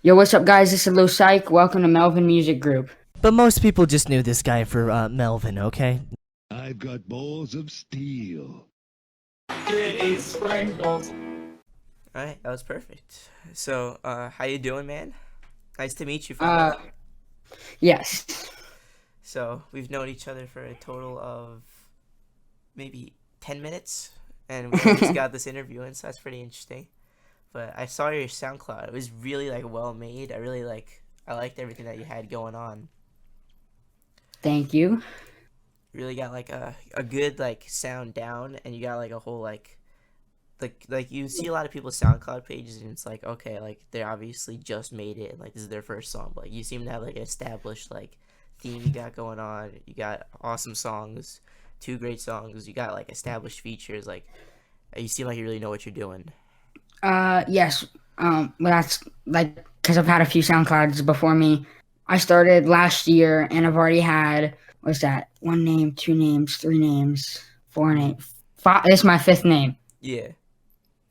Yo, what's up, guys? This is Lil Psych. Welcome to Melvin Music Group. But most people just knew this guy for Melvin, okay? I've got balls of steel. Alright, that was perfect. So, how you doing, man? Nice to meet you, Uh, finally. yes. So, we've known each other for a total of maybe 10 minutes, and we just got this interview in, so that's pretty interesting. But I saw your SoundCloud. It was really, well made. I liked everything that you had going on. Thank you. Really got, a good, sound down, and you got, a whole, you see a lot of people's SoundCloud pages, and it's like, okay, they obviously just made it, and this is their first song, but you seem to have an established theme you got going on. You got awesome songs, two great songs. You got established features. You seem like you really know what you're doing. Yes. Well, that's because I've had a few SoundClouds before me. I started last year, and I've already had what's that? One name, two names, three names, four names, five. This is my fifth name. Yeah,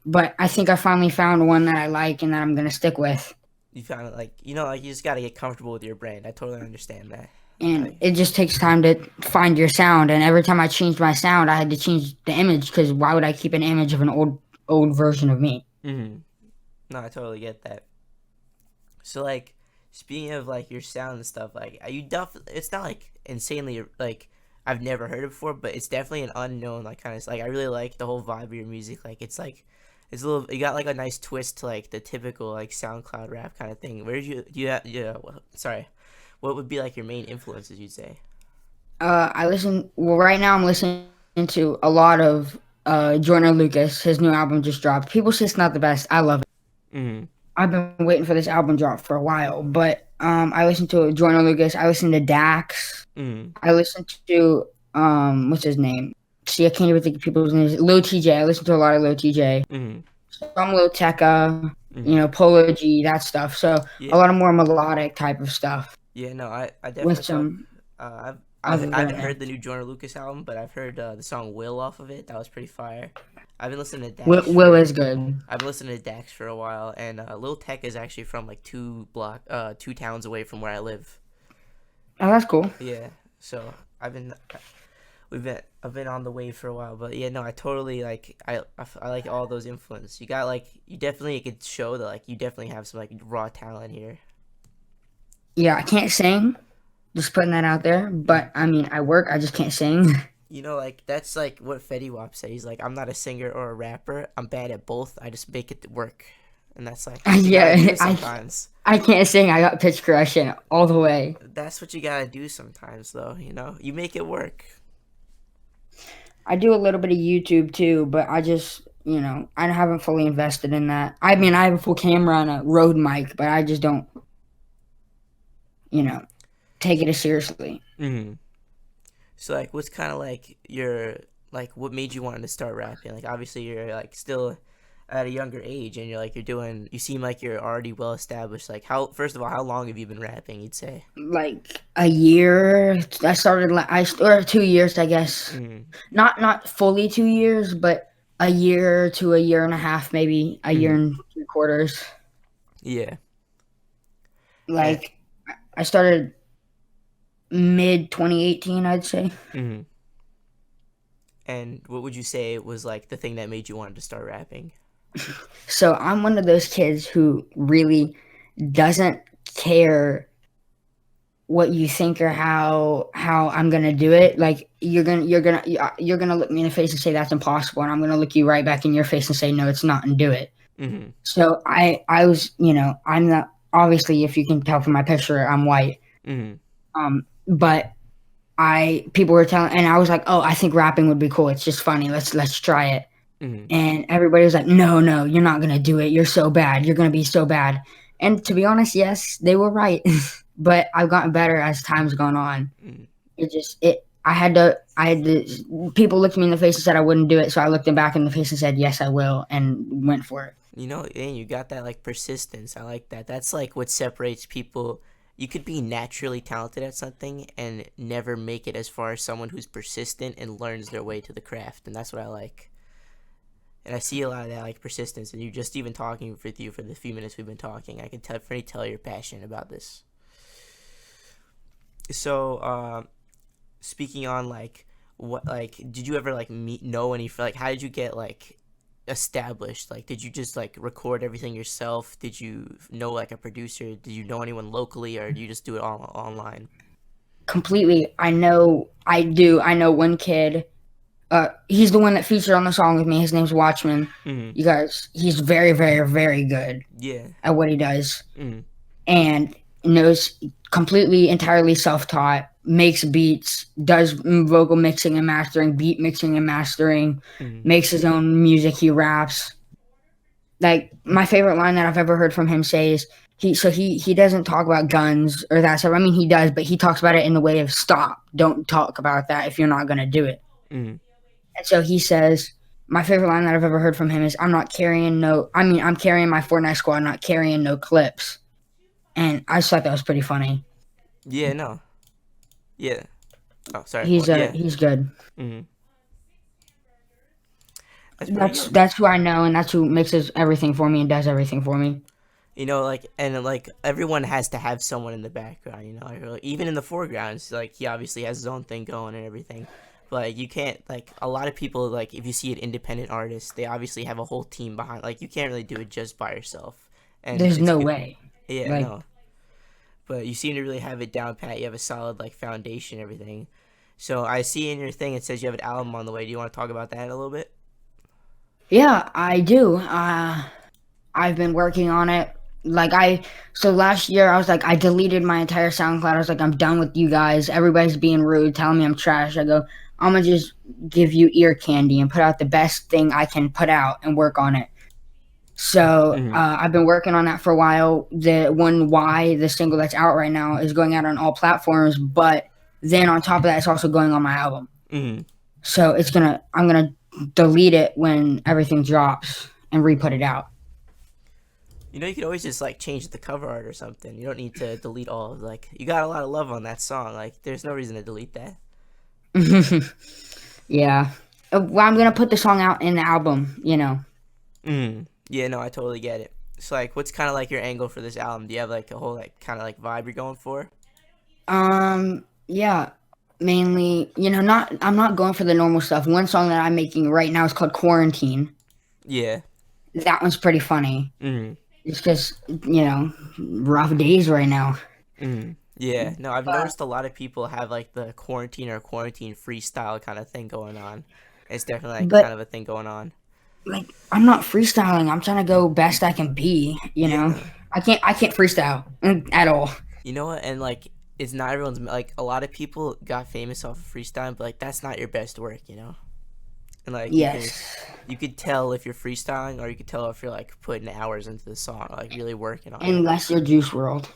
But I think I finally found one that I like and that I'm gonna stick with. you found it you just got to get comfortable with your brand. I totally understand that. And it just takes time to find your sound. And every time I changed my sound, I had to change the image because why would I keep an image of an old version of me? Mm-hmm. No, I totally get that. So speaking of your sound and stuff, it's not insanely I've never heard it before, but it's definitely an unknown kind of I really like the whole vibe of your music. It's a little, you got a nice twist to the typical SoundCloud rap kind of thing. Where did you have, yeah, sorry, what would be your main influences, you'd say? Right now I'm listening to a lot of Joyner Lucas. His new album just dropped. People say it's not the best. I love it. Mm-hmm. I've been waiting for this album drop for a while, but I listen to Joyner Lucas. I listen to Dax. Mm-hmm. I listen to what's his name? See, I can't even think of people's names. Lil TJ. I listen to a lot of Lil TJ. Mm-hmm. Some Lil Tecca, Mm-hmm. Polo G, that stuff. So Yeah. a lot of more melodic type of stuff. Yeah, no, I definitely With fuck. some I other haven't heard the new Joyner Lucas album, but I've heard the song Will off of it. That was pretty fire. I've been listening to Dax. Will is good. I've been listening to Dax for a while, and Lil Tech is actually from two towns away from where I live. Oh, that's cool. Yeah, so I've been on the wave for a while, but yeah, no, I totally I like all those influences. You got you definitely could show that you definitely have some raw talent here. Yeah, I can't sing. Just putting that out there. But I mean, I work. I just can't sing. That's what Fetty Wap said. He's I'm not a singer or a rapper. I'm bad at both. I just make it work, and that's what you gotta do sometimes. I can't sing. I got pitch correction all the way. That's what you gotta do sometimes, though. You make it work. I do a little bit of YouTube too, but I just, I haven't fully invested in that. I mean, I have a full camera and a Rode mic, but I just don't, take it as seriously. Mm-hmm. So what's kind of your what made you want to start rapping? Obviously you're still at a younger age, and you seem like you're already well established. First of all, how long have you been rapping, you'd say? A year. Or 2 years, I guess. Mm-hmm. Not fully 2 years, but a year to a year and a half, maybe a year and 3/4. Yeah. I started mid 2018, I'd say. Mm-hmm. And what would you say was the thing that made you want to start rapping? So I'm one of those kids who really doesn't care what you think or how I'm gonna do it. You're gonna look me in the face and say that's impossible, and I'm gonna look you right back in your face and say no, it's not, and do it. Mm-hmm. So I was, I'm not, obviously, if you can tell from my picture, I'm white. Mm-hmm. But people were telling, and I was like, oh, I think rapping would be cool. It's just funny. Let's try it. Mm-hmm. And everybody was like, no, you're not going to do it. You're so bad. You're going to be so bad. And to be honest, yes, they were right. But I've gotten better as time's gone on. Mm-hmm. I had to, people looked me in the face and said I wouldn't do it. So I looked them back in the face and said, yes, I will, and went for it. And you got that persistence. I like that. That's what separates people. You could be naturally talented at something and never make it as far as someone who's persistent and learns their way to the craft. And that's what I like. And I see a lot of that like persistence, and you just even talking with you for the few minutes we've been talking, I can tell you're passionate about this. So, speaking on like what like did you ever like know any like how did you get like established? Like did you just like record everything yourself? Did you know like a producer? Did you know anyone locally, or do you just do it all online? Completely. I know one kid. He's the one that featured on the song with me. His name's Watchman. Mm-hmm. You guys, he's very, very, very good Yeah. at what he does. Mm-hmm. And knows completely, entirely self-taught, makes beats, does vocal mixing and mastering, beat mixing and mastering, Mm-hmm. makes his own music, he raps. Like, my favorite line that I've ever heard from him say is, he doesn't talk about guns or that stuff. I mean, he does, but he talks about it in the way of, stop, don't talk about that if you're not going to do it. Mm-hmm. And so he says, my favorite line that I've ever heard from him is, I'm carrying my Fortnite squad, not carrying no clips. And I just thought that was pretty funny. Yeah, no. Yeah. Oh, sorry. He's yeah. he's good. Mm-hmm. That's who I know, and that's who mixes everything for me and does everything for me. You know, like, and like everyone has to have someone in the background, you know, like, even in the foreground. Like, he obviously has his own thing going and everything. But like, you can't, like, a lot of people, like, if you see an independent artist, they obviously have a whole team behind. Like, you can't really do it just by yourself. And There's it's no good. way. Yeah, Like, no. But you seem to really have it down pat. You have a solid like foundation, and everything. So I see in your thing it says you have an album on the way. Do you want to talk about that a little bit? yeah, I do. I've been working on it. So last year I was like, I deleted my entire SoundCloud. I was like, I'm done with you guys. Everybody's being rude, telling me I'm trash. I go, I'm gonna just give you ear candy and put out the best thing I can put out and work on it. So I've been working on that for a while. The single that's out right now, is going out on all platforms. But then on top of that, it's also going on my album. Mm-hmm. So I'm gonna delete it when everything drops and re-put it out. You know, you could always just like change the cover art or something. You don't need to delete all of like. You got a lot of love on that song. Like, there's no reason to delete that. Yeah. Well, I'm gonna put the song out in the album. You know. Mm. Yeah, no, I totally get it. So, like, what's kind of like your angle for this album? Do you have like a whole like kind of like vibe you're going for? Yeah. Mainly, I'm not going for the normal stuff. One song that I'm making right now is called Quarantine. Yeah. That one's pretty funny. Mm-hmm. It's just, rough days right now. Mm-hmm. Yeah. No, I've noticed a lot of people have like the quarantine or quarantine freestyle kind of thing going on. It's definitely like kind of a thing going on. Like, I'm not freestyling. I'm trying to go best I can be, know? I can't freestyle at all. You know what? And like, it's not everyone's, like, a lot of people got famous off of freestyling, but like, that's not your best work, you know? And like, yes, you could tell if you're freestyling, or you could tell if you're like putting hours into the song, or, like really working on it. Unless you're Juice WRLD.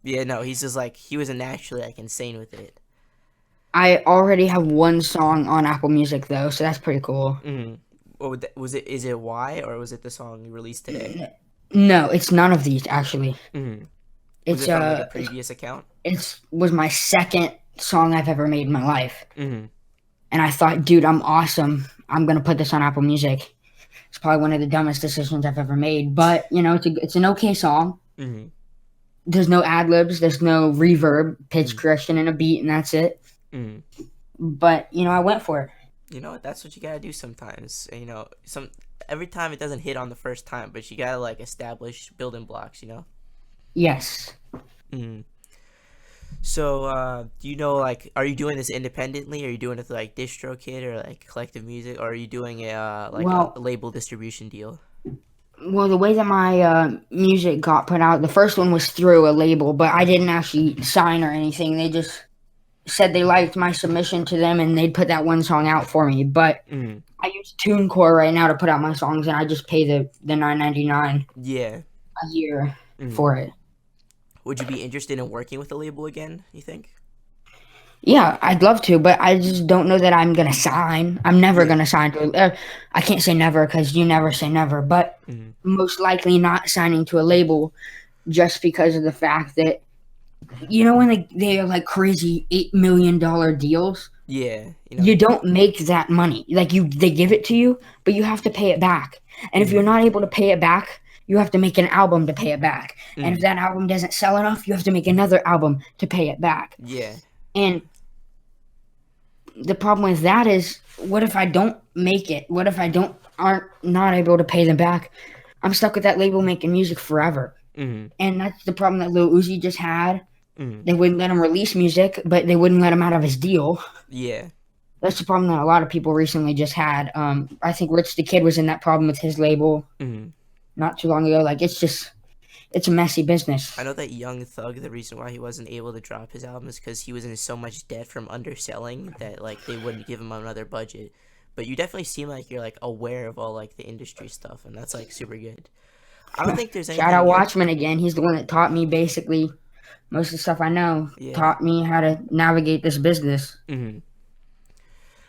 Yeah, no, he's just like, he was naturally like insane with it. I already have one song on Apple Music though, so that's pretty cool. Mm-hmm. What was it? Is it Y, or was it the song you released today? No, it's none of these actually. Mm-hmm. It's was it from like a previous account? It was my second song I've ever made in my life. Mm-hmm. And I thought, dude, I'm awesome. I'm gonna put this on Apple Music. It's probably one of the dumbest decisions I've ever made, but it's an okay song. Mm-hmm. There's no ad libs, there's no reverb, pitch correction, and a beat, and that's it. Mm-hmm. But I went for it. You know what? That's what you gotta do sometimes. And, every time it doesn't hit on the first time, but you gotta like establish building blocks. Yes. Mm-hmm. So, do you know, like, are you doing this independently? Are you doing it through like DistroKid or like Collective Music, or are you doing a label distribution deal? Well, the way that my music got put out, the first one was through a label, but I didn't actually sign or anything. They just said they liked my submission to them, and they'd put that one song out for me. But I use TuneCore right now to put out my songs, and I just pay the $9.99 a year for it. Would you be interested in working with a label again, you think? Yeah, I'd love to, but I just don't know that I'm going to sign. I'm never going to sign to I can't say never because you never say never, but most likely not signing to a label just because of the fact that, when they're like crazy $8 million deals, Yeah, You don't make that money. Like they give it to you, but you have to pay it back. And if you're not able to pay it back, you have to make an album to pay it back. And if that album doesn't sell enough, you have to make another album to pay it back. yeah, And the problem with that is, what if I don't make it? What if I aren't not able to pay them back? I'm stuck with that label making music forever. And that's the problem that Lil Uzi just had. They wouldn't let him release music, but they wouldn't let him out of his deal. yeah. That's the problem that a lot of people recently just had. I think Rich the Kid was in that problem with his label not too long ago. Like, it's a messy business. I know that Young Thug, the reason why he wasn't able to drop his album is because he was in so much debt from underselling that, like, they wouldn't give him another budget. But you definitely seem like you're, like, aware of all, like, the industry stuff, and that's, like, super good. I don't think there's anything... Shout out Watchman again. He's the one that taught me, basically, most of the stuff I know. Yeah. Taught me how to navigate this business.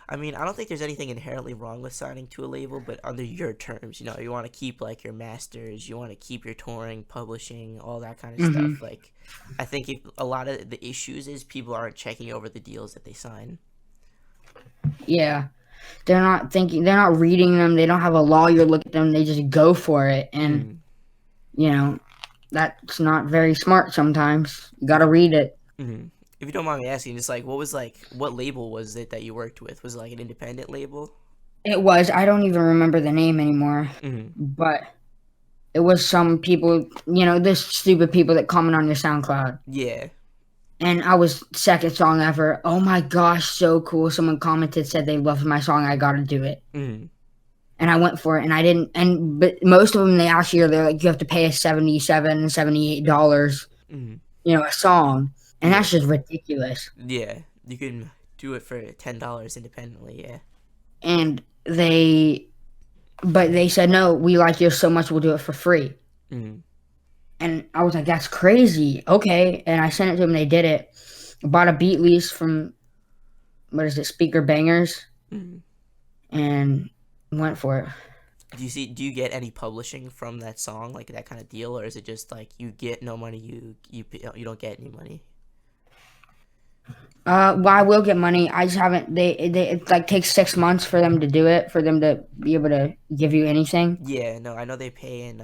I mean, I don't think there's anything inherently wrong with signing to a label, but under your terms, you know, you want to keep, like, your masters, you want to keep your touring, publishing, all that kind of stuff. Like, I think a lot of the issues is people aren't checking over the deals that they sign. Yeah. They're not reading them. They don't have a lawyer look at them. They just go for it. And, you know, that's not very smart sometimes. You got to read it. If you don't mind me asking, just, like, what label was it that you worked with? Was it, like, an independent label? It was. I don't even remember the name anymore. But it was some people, you know, this stupid people that comment on your SoundCloud. Yeah. And I was second song ever. Oh my gosh, so cool. Someone commented, said they loved my song. I got to do it. And I went for it, and I didn't. But most of them, they're like, you have to pay us $77 and $78, you know, a song. And that's just ridiculous. Yeah, you can do it for $10 independently, yeah. And they said, no, we like yours so much, we'll do it for free. And I was like, that's crazy. Okay. And I sent it to them, they did it. Bought a beat lease from, Speaker Bangers. And went for it. Do you get any publishing from that song, like that kind of deal, or is it just like you get no money, you don't get any money? Well, I will get money. I just haven't. It like takes 6 months for them to do it, for them to be able to give you anything. Yeah, no, I know they pay in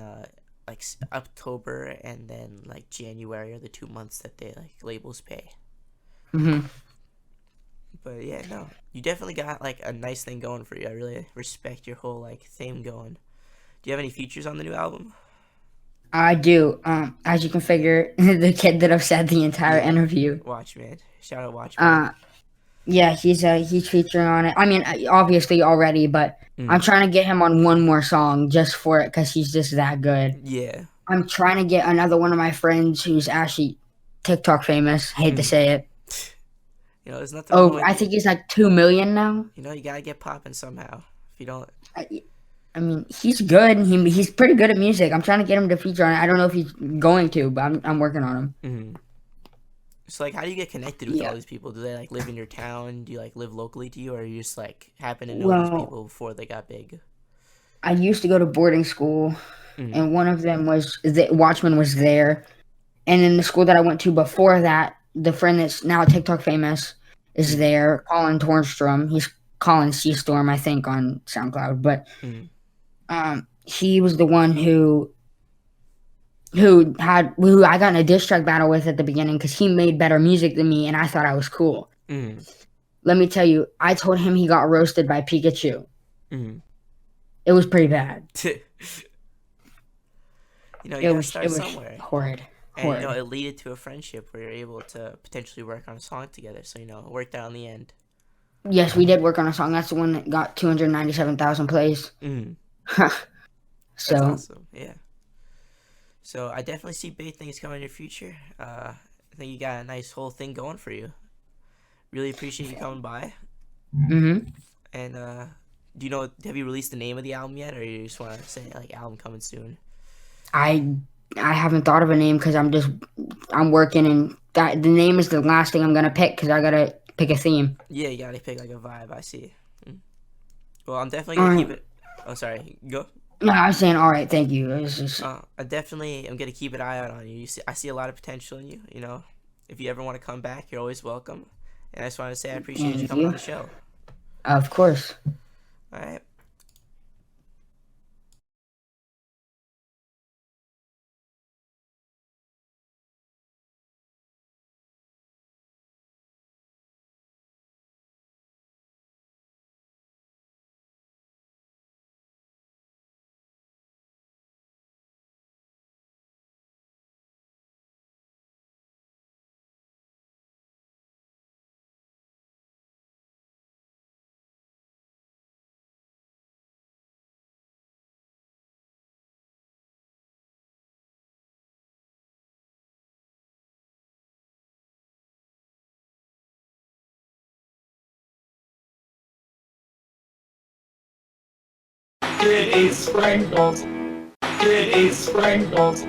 like October and then like January are the 2 months that they like labels pay. But yeah, no, you definitely got like a nice thing going for you. I really respect your whole like theme going. Do you have any features on the new album? I do. As you can figure, the kid that I've said the entire interview. Watchman. Shout out Watchman. Yeah, he's featuring on it. I mean, obviously already, but I'm trying to get him on one more song just for it because he's just that good. Yeah. I'm trying to get another one of my friends who's actually TikTok famous. Hate to say it. You know, there's nothing wrong with I think he's like 2 million now. You know, you gotta get popping somehow. If you don't... I mean, he's good. He's pretty good at music. I'm trying to get him to feature on it. I don't know if he's going to, but I'm working on him. So, like, how do you get connected with all these people? Do they, like, live in your town? Do you, like, live locally to you? Or you just, like, happen to know these people before they got big? I used to go to boarding school, and one of them was... Watchman was there. And in the school that I went to before that, the friend that's now TikTok famous is there, Colin Tornstrom. He's Colin Seastorm, I think, on SoundCloud. But he was the one who I got in a diss track battle with at the beginning because he made better music than me, and I thought I was cool. Let me tell you, I told him he got roasted by Pikachu. It was pretty bad. You know, you gotta start somewhere. Horrid. And, you know, it led to a friendship where you're able to potentially work on a song together. So, you know, it worked out in the end. Yes, we did work on a song. That's the one that got 297,000 plays. That's awesome. Yeah. So I definitely see big things coming in your future. I think you got a nice whole thing going for you. Really appreciate you coming by. And do you know? Have you released the name of the album yet, or you just want to say like album coming soon? I haven't thought of a name because I'm working, and the name is the last thing I'm gonna pick because I gotta pick a theme. Yeah, you gotta pick like a vibe. I see. Well, I'm definitely gonna keep it. Oh, sorry. Go. No, I was saying all right. Thank you. It's just... I definitely am gonna keep an eye out on you. I see a lot of potential in you. You know, if you ever want to come back, you're always welcome. And I just want to say I appreciate you Thank coming you. on the show. Of course. All right. It is sprinkled. It is sprinkled.